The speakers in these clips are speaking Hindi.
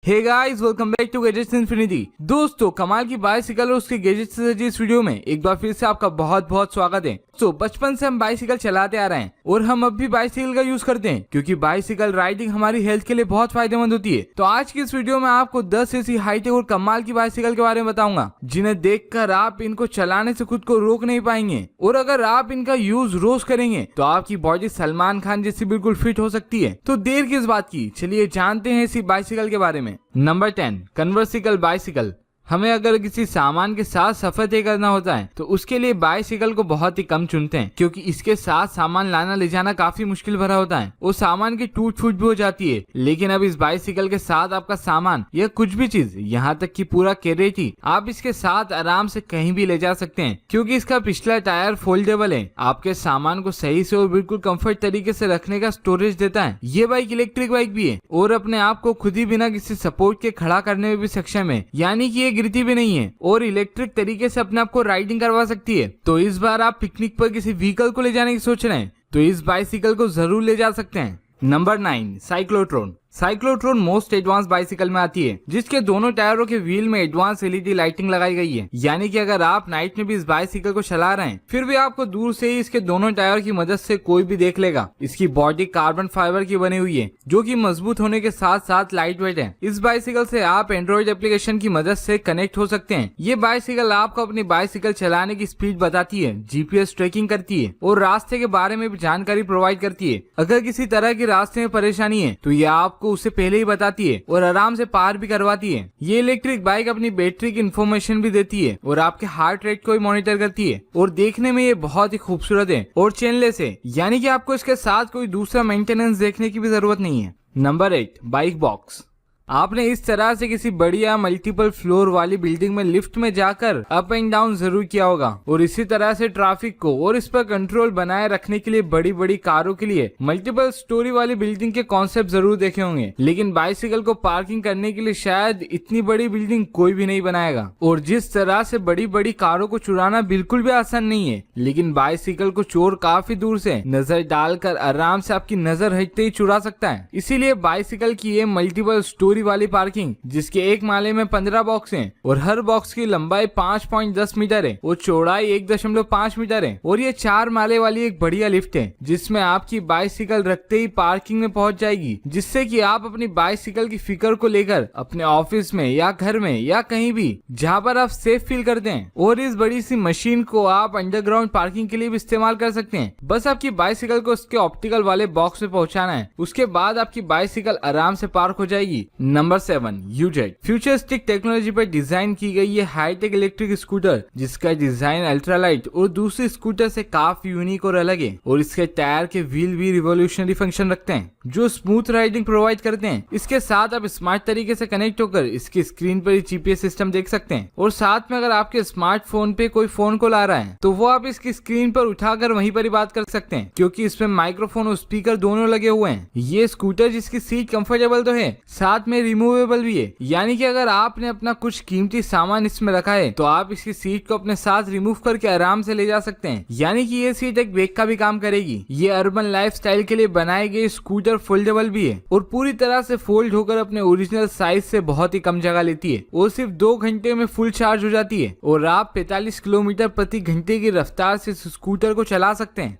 Hey guys, welcome back to Gadgets Infinity. दोस्तों, कमाल की बाइसिकल और उसके गैजेट्स से सजी इस वीडियो में एक बार फिर से आपका बहुत बहुत स्वागत है। तो बचपन से हम बाइसिकल चलाते आ रहे हैं और हम अब भी बाइसिकल का यूज करते हैं क्योंकि बाइसिकल राइडिंग हमारी हेल्थ के लिए बहुत फायदेमंद होती है। तो आज की इस वीडियो में आपको 10 ऐसी हाईटेक और कमाल की बाइसिकल के बारे में बताऊंगा जिन्हें देखकर आप इनको चलाने से खुद को रोक नहीं पाएंगे, और अगर आप इनका यूज रोज करेंगे तो आपकी बॉडी सलमान खान जैसी बिल्कुल फिट हो सकती है। तो देर किस बात की, चलिए जानते हैं इसी बाइसिकल के बारे में। नंबर 10, कन्वर्सिकल बाइसिकल। हमें अगर किसी सामान के साथ सफर तय करना होता है तो उसके लिए बाइसिकल को बहुत ही कम चुनते हैं क्योंकि इसके साथ सामान लाना ले जाना काफी मुश्किल भरा होता है और सामान की टूट फूट भी हो जाती है। लेकिन अब इस बाइसिकल के साथ आपका सामान या कुछ भी चीज, यहाँ तक कि पूरा कैरेट ही, आप इसके साथ आराम से कहीं भी ले जा सकते हैं क्योंकि इसका पिछला टायर फोल्डेबल है। आपके सामान को सही से और बिल्कुल कम्फर्ट तरीके से रखने का स्टोरेज देता है। ये बाइक इलेक्ट्रिक बाइक भी है और अपने आप को खुद ही बिना किसी सपोर्ट के खड़ा करने में भी सक्षम है, यानी कि गिरती भी नहीं है और इलेक्ट्रिक तरीके से अपने आप को राइडिंग करवा सकती है। तो इस बार आप पिकनिक पर किसी व्हीकल को ले जाने की सोच रहे हैं तो इस बाइसिकल को जरूर ले जा सकते हैं। Number 9, cyclotron. Cyclotron most advance bicycle में आती है जिसके दोनों टायरों के व्हील में एडवांस एलईडी लाइटिंग लगाई गई है, यानी कि अगर आप नाइट में भी इस बाइसिकल को चला रहे हैं फिर भी आपको दूर से ही इसके दोनों टायर की मदद से कोई भी देख लेगा। इसकी बॉडी कार्बन फाइबर की बनी हुई है जो कि मजबूत होने के साथ साथ लाइट वेट है। इस बाइसिकल से आप एंड्रॉइड एप्लीकेशन की मदद से कनेक्ट हो सकते हैं। ये बाइसिकल आपको अपनी बाइसिकल चलाने की स्पीड बताती है, जीपीएस ट्रैकिंग करती है और रास्ते के बारे में भी जानकारी प्रोवाइड करती है। अगर किसी तरह की रास्ते में परेशानी है तो ये आपको उससे पहले ही बताती है और आराम से पार भी करवाती है। ये इलेक्ट्रिक बाइक अपनी बैटरी की इंफॉर्मेशन भी देती है और आपके हार्ट रेट को भी मॉनिटर करती है और देखने में ये बहुत ही खूबसूरत है और चेनलेस है, यानी कि आपको इसके साथ कोई दूसरा मेंटेनेंस देखने की भी जरूरत नहीं है। Number 8, bike box. आपने इस तरह से किसी बढ़िया मल्टीपल फ्लोर वाली बिल्डिंग में लिफ्ट में जाकर अप एंड डाउन जरूर किया होगा और इसी तरह से ट्रैफिक को और इस पर कंट्रोल बनाए रखने के लिए बड़ी बड़ी कारों के लिए मल्टीपल स्टोरी वाली बिल्डिंग के कॉन्सेप्ट जरूर देखे होंगे। लेकिन बाइसिकल को पार्किंग करने के लिए शायद इतनी बड़ी बिल्डिंग कोई भी नहीं बनाएगा। और जिस तरह से बड़ी बड़ी कारों को चुराना बिल्कुल भी आसान नहीं है, लेकिन बाइसिकल को चोर काफी दूर से नजर डालकर आराम से आपकी नजर हटते ही चुरा सकता है। इसीलिए बाइसिकल की ये मल्टीपल स्टोरी वाली पार्किंग जिसके एक माले में 15 बॉक्स हैं और हर बॉक्स की लंबाई 5.10 मीटर है और चौड़ाई 1.5 मीटर है और ये 4 माले वाली एक बढ़िया लिफ्ट है जिसमें आपकी बाइसिकल रखते ही पार्किंग में पहुंच जाएगी, जिससे कि आप अपनी बाइसिकल की फिक्र को लेकर अपने ऑफिस में या घर में या कहीं भी जहां पर आप सेफ फील करते हैं। और इस बड़ी सी मशीन को आप अंडरग्राउंड पार्किंग के लिए भी इस्तेमाल कर सकते हैं। बस आपकी बाइसिकल को उसके ऑप्टिकल वाले बॉक्स में पहुंचाना है, उसके बाद आपकी बाइसिकल आराम से पार्क हो जाएगी। नंबर 7, यूजेट। फ्यूचरिस्टिक टेक्नोलॉजी पर डिजाइन की गई ये हाईटेक इलेक्ट्रिक स्कूटर जिसका डिजाइन अल्ट्रालाइट और दूसरी स्कूटर से काफी यूनिक और अलग है और इसके टायर के व्हील भी रिवोल्यूशनरी फंक्शन रखते हैं जो स्मूथ राइडिंग प्रोवाइड करते हैं। इसके साथ आप स्मार्ट तरीके से कनेक्ट होकर इसकी स्क्रीन पर जीपीएस सिस्टम देख सकते हैं और साथ में अगर आपके स्मार्टफोन पे कोई फोन कॉल आ रहा है तो वो आप इसकी स्क्रीन पर उठाकर वहीं पर ही बात कर सकते हैं क्योंकि इसमें माइक्रोफोन और स्पीकर दोनों लगे हुए हैं। ये स्कूटर जिसकी सीट कंफर्टेबल तो है, साथ में रिमूवेबल भी है, यानी कि अगर आपने अपना कुछ कीमती सामान इसमें रखा है तो आप इसकी सीट को अपने साथ रिमूव करके आराम से ले जा सकते हैं, यानी कि ये सीट एक बैग का भी काम करेगी। ये अर्बन लाइफस्टाइल के लिए बनाई गई स्कूटर फोल्डेबल भी है और पूरी तरह से फोल्ड होकर अपने ओरिजिनल साइज से बहुत ही कम जगह लेती है और सिर्फ 2 घंटे में फुल चार्ज हो जाती है और आप 45 किलोमीटर प्रति घंटे की रफ्तार से स्कूटर को चला सकते हैं।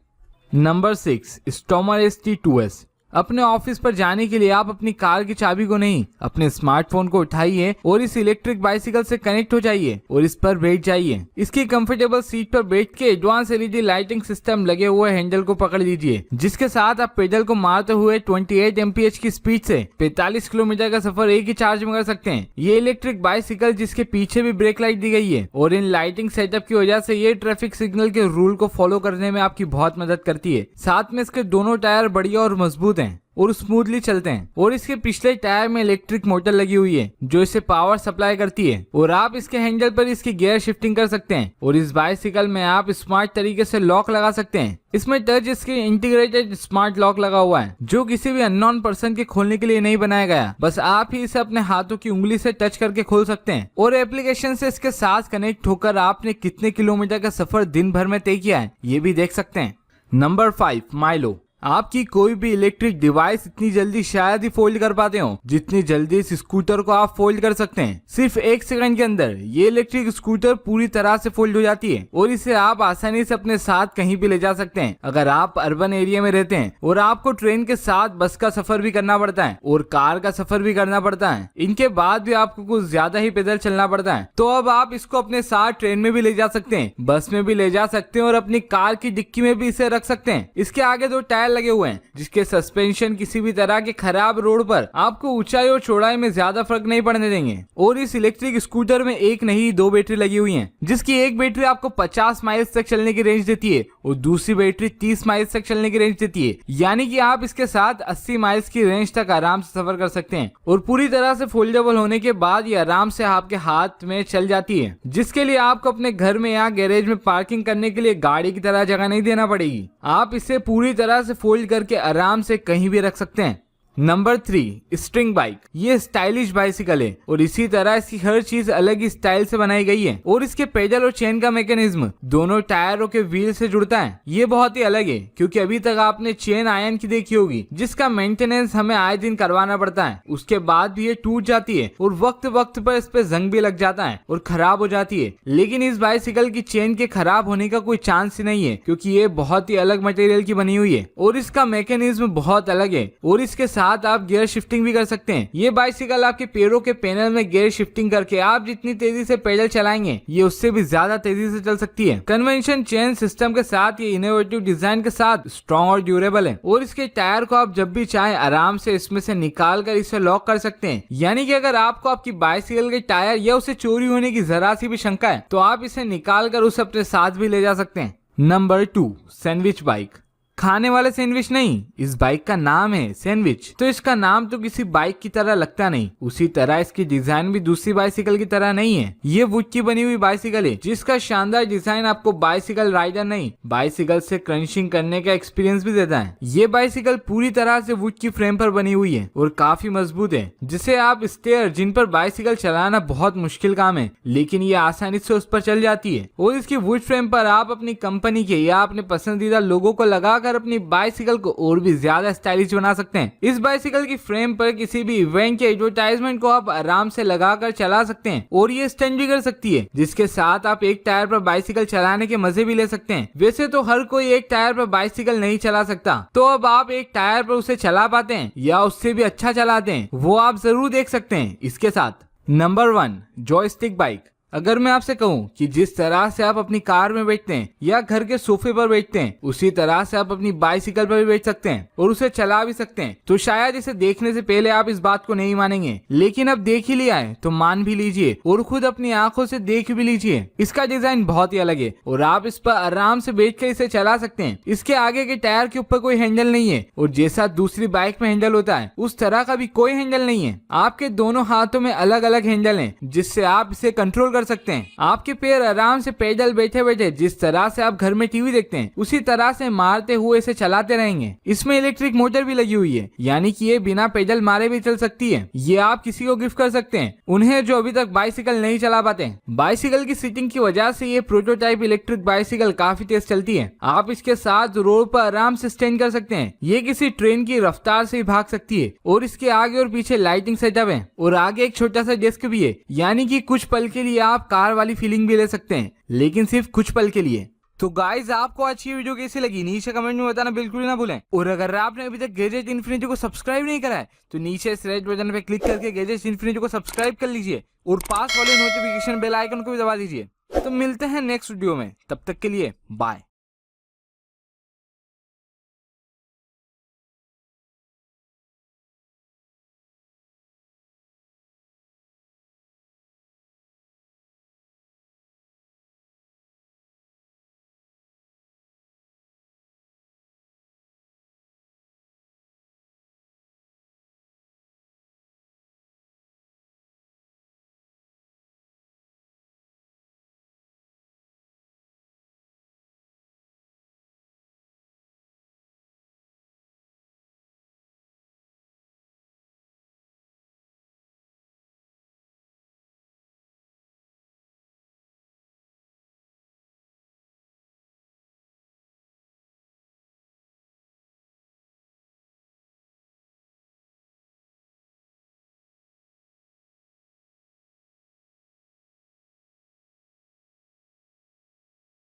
Number 6, Starmer ST2S। अपने ऑफिस पर जाने के लिए आप अपनी कार की चाबी को नहीं, अपने स्मार्टफोन को उठाइए और इस इलेक्ट्रिक बाइसिकल से कनेक्ट हो जाइए और इस पर बैठ जाइए। इसकी कंफर्टेबल सीट पर बैठ के एडवांस एलईडी लाइटिंग सिस्टम लगे हुए हैंडल को पकड़ लीजिए जिसके साथ आप पेडल को मारते हुए 28 एमपीएच की स्पीड से 45 किलोमीटर का सफर एक ही चार्ज में कर सकते हैं। ये इलेक्ट्रिक बाइसिकल जिसके पीछे भी ब्रेक लाइट दी गई है और इन लाइटिंग सेटअप की वजह से ये ट्रैफिक सिग्नल के रूल को फॉलो करने में आपकी बहुत मदद करती है। साथ में इसके दोनों टायर बढ़िया और मजबूत हैं और स्मूथली चलते हैं और इसके पिछले टायर में इलेक्ट्रिक मोटर लगी हुई है जो इसे पावर सप्लाई करती है और आप इसके हैंडल पर इसकी गियर शिफ्टिंग कर सकते हैं और इस बाइसिकल में आप स्मार्ट तरीके से लॉक लगा सकते हैं। इसमें touch screen integrated smart lock लगा हुआ है जो किसी भी अननोन पर्सन के खोलने के लिए नहीं बनाया गया, बस आप ही इसे अपने हाथों की उंगली से टच करके खोल सकते हैं और एप्लीकेशन से इसके साथ कनेक्ट होकर आपने कितने किलोमीटर का सफर दिन भर में तय किया है ये भी देख सकते हैं। नंबर 5, माइलो। आपकी कोई भी इलेक्ट्रिक डिवाइस इतनी जल्दी शायद ही फोल्ड कर पाते हो जितनी जल्दी इस स्कूटर को आप फोल्ड कर सकते हैं। सिर्फ 1 सेकंड के अंदर ये इलेक्ट्रिक स्कूटर पूरी तरह से फोल्ड हो जाती है और इसे आप आसानी से अपने साथ कहीं भी ले जा सकते हैं। अगर आप अर्बन एरिया में रहते हैं और आपको ट्रेन के साथ बस का सफर भी करना पड़ता है और कार का सफर भी करना पड़ता है, इनके बाद भी आपको कुछ ज्यादा ही पैदल चलना पड़ता है, तो अब आप इसको अपने साथ ट्रेन में भी ले जा सकते हैं, बस में भी ले जा सकते हैं और अपनी कार की डिक्की में भी इसे रख सकते हैं। इसके आगे 2 टायर लगे हुए हैं जिसके सस्पेंशन किसी भी तरह के खराब रोड पर आपको ऊंचाई और चौड़ाई में ज्यादा फर्क नहीं पड़ने देंगे। और इस इलेक्ट्रिक स्कूटर में एक नहीं 2 बैटरी लगी हुई हैं, जिसकी एक बैटरी आपको 50 माइल्स तक चलने की रेंज देती है और दूसरी बैटरी 30 माइल्स तक चलने की रेंज देती है। यानी कि आप इसके साथ 80 माइल्स की रेंज तक आराम से सफर कर सकते हैं और पूरी तरह से फोल्डेबल होने के बाद ये आराम से आपके हाथ में चल जाती है, जिसके लिए आपको अपने घर में या गैरेज में पार्किंग करने के लिए गाड़ी की तरह जगह नहीं देना पड़ेगी। आप इसे पूरी तरह से फोल्ड करके आराम से कहीं भी रख सकते हैं। Number 3, string bike. ये स्टाइलिश बाइसिकल है और इसी तरह इसकी हर चीज अलग ही स्टाइल से बनाई गई है और इसके पेडल और चेन का मैकेनिज्म दोनों टायरों के व्हील से जुड़ता है। ये बहुत ही अलग है क्योंकि अभी तक आपने चेन आयरन की देखी होगी जिसका मेंटेनेंस हमें आए दिन करवाना पड़ता है, उसके बाद भी ये टूट जाती है और वक्त वक्त पर इस पे जंग भी लग जाता है और खराब हो जाती है। लेकिन इस बाइसिकल की चेन के खराब होने का कोई चांस ही नहीं है क्योंकि ये बहुत ही अलग मटेरियल की बनी हुई है और इसका मैकेनिज्म बहुत अलग है और इसके साथ आप गियर शिफ्टिंग भी कर सकते हैं। ये बाइसिकल आपके पैरों के पैनल में गियर शिफ्टिंग करके आप जितनी तेजी से पेडल चलाएंगे ये उससे भी ज्यादा तेजी से चल सकती है। कन्वेंशन चेन सिस्टम के साथ ये इनोवेटिव डिजाइन के साथ स्ट्रॉन्ग और ड्यूरेबल है और इसके टायर को आप जब भी चाहे आराम से इसमें से निकाल कर इसे लॉक कर सकते हैं। यानी कि अगर आपको आपकी बाइसिकल के टायर या उसे चोरी होने की जरा सी भी शंका है तो आप इसे निकाल कर उसे अपने साथ भी ले जा सकते हैं। Number 2, sandwich bike. खाने वाले सैंडविच नहीं, इस बाइक का नाम है सैंडविच। तो इसका नाम तो किसी बाइक की तरह लगता नहीं, उसी तरह इसकी डिजाइन भी दूसरी बाइसिकल की तरह नहीं है। ये वुड की बनी हुई बाइसिकल है जिसका शानदार डिजाइन आपको बाइसिकल राइडर नहीं बाइसिकल से क्रंचिंग करने का एक्सपीरियंस भी देता है। ये बाइसिकल पूरी तरह से वुड की फ्रेम पर बनी हुई है और काफी मजबूत है, जिसे आप स्टेयर जिन पर बाइसिकल चलाना बहुत मुश्किल काम है लेकिन ये आसानी से उस पर चल जाती है और इसकी वुड फ्रेम पर आप अपनी कंपनी के या अपने पसंदीदा लोगो को लगा अपनी बाइसिकल को और भी ज्यादा स्टाइलिश बना सकते हैं। इस बाइसिकल की फ्रेम पर किसी भी इवेंट के एडवर्टाइजमेंट को आप आराम से लगाकर चला सकते हैं और ये स्टैंड भी कर सकती है, जिसके साथ आप एक टायर पर बाइसिकल चलाने के मजे भी ले सकते हैं। वैसे तो हर कोई एक टायर पर बाइसिकल नहीं चला सकता, तो अब आप एक टायर पर उसे चला पाते हैं या उससे भी अच्छा चलाते हैं वो आप जरूर देख सकते हैं इसके साथ। Number 1, joystick bike. अगर मैं आपसे कहूं कि जिस तरह से आप अपनी कार में बैठते हैं या घर के सोफे पर बैठते हैं उसी तरह से आप अपनी बाइसिकल पर भी बैठ सकते हैं और उसे चला भी सकते हैं, तो शायद इसे देखने से पहले आप इस बात को नहीं मानेंगे, लेकिन अब देख ही लिया है तो मान भी लीजिए और खुद अपनी आंखों से देख भी लीजिए। इसका डिजाइन बहुत ही अलग है और आप इस पर आराम से बैठकर इसे चला सकते हैं। इसके आगे के टायर के ऊपर कोई हैंडल नहीं है और जैसा दूसरी बाइक में हैंडल होता है उस तरह का भी कोई हैंडल नहीं है। आपके दोनों हाथों में अलग अलग हैंडल है जिससे आप इसे कंट्रोल कर सकते हैं। आपके पैर आराम से पैदल बैठे बैठे जिस तरह से आप घर में टीवी देखते हैं उसी तरह से मारते हुए इसे चलाते रहेंगे। इसमें इलेक्ट्रिक मोटर भी लगी हुई है, यानी कि ये बिना पैदल मारे भी चल सकती है। ये आप किसी को गिफ्ट कर सकते हैं उन्हें जो अभी तक बाइसिकल नहीं चला पाते। बाइसिकल की सीटिंग की वजह से ये प्रोटोटाइप इलेक्ट्रिक बाइसिकल काफी तेज चलती है। आप इसके साथ रोड पर आराम से स्टैंड कर सकते हैं। ये किसी ट्रेन की रफ्तार से ही भाग सकती है और इसके आगे और पीछे लाइटिंग सेटअप है और आगे एक छोटा सा डेस्क भी है, यानी कि कुछ पल के लिए आप कार वाली फीलिंग भी ले सकते हैं, लेकिन सिर्फ कुछ पल के लिए। तो गाइज आपको आज की वीडियो कैसी लगी नीचे कमेंट में बताना बिल्कुल ना भूलें। और अगर आपने अभी तक गैजेट इन्फिनिटी को सब्सक्राइब नहीं करा है तो नीचे इस रेड बटन पे क्लिक करके गैजेट इन्फिनिटी को सब्सक्राइब कर लीजिए और पास वाले नोटिफिकेशन बेल आइकन को भी दबा दीजिए। तो मिलते हैं नेक्स्ट वीडियो में, तब तक के लिए बाय।